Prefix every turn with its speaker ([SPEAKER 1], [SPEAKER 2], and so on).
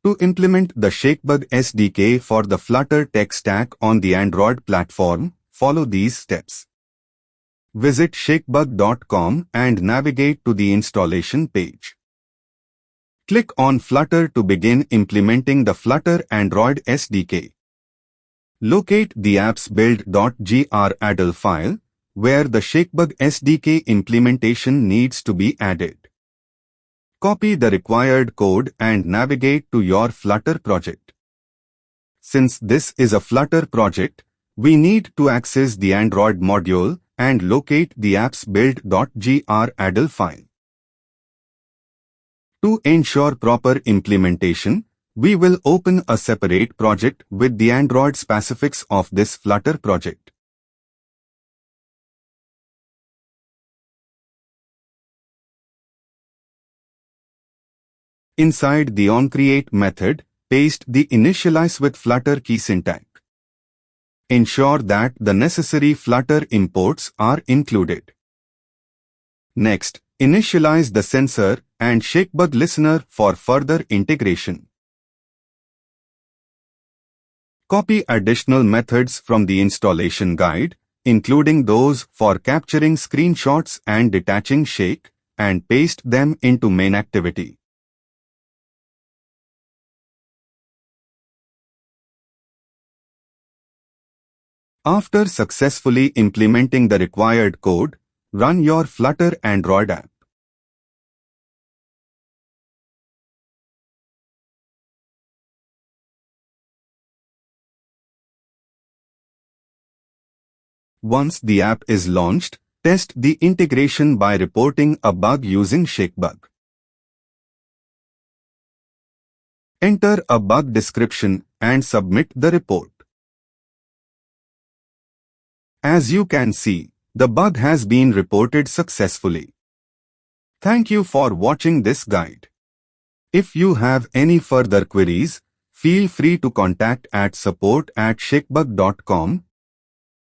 [SPEAKER 1] To implement the Shakebug SDK for the Flutter tech stack on the Android platform, follow these steps. Visit shakebug.com and navigate to the installation page. Click on Flutter to begin implementing the Flutter Android SDK. Locate the app's build.gradle file, where the Shakebug SDK implementation needs to be added. Copy the required code and navigate to your Flutter project. Since this is a Flutter project, we need to access the Android module and locate the app's build.gradle file. To ensure proper implementation, we will open a separate project with the Android specifics of this Flutter project. Inside the onCreate method, paste the initialize with Flutter key syntax. Ensure that the necessary Flutter imports are included. Next, initialize the sensor and Shakebug listener for further integration. Copy additional methods from the installation guide, including those for capturing screenshots and detaching Shake, and paste them into MainActivity. After successfully implementing the required code, run your Flutter Android app. Once the app is launched, test the integration by reporting a bug using Shakebug. Enter a bug description and submit the report. As you can see, the bug has been reported successfully. Thank you for watching this guide. If you have any further queries, feel free to contact at support@shakebug.com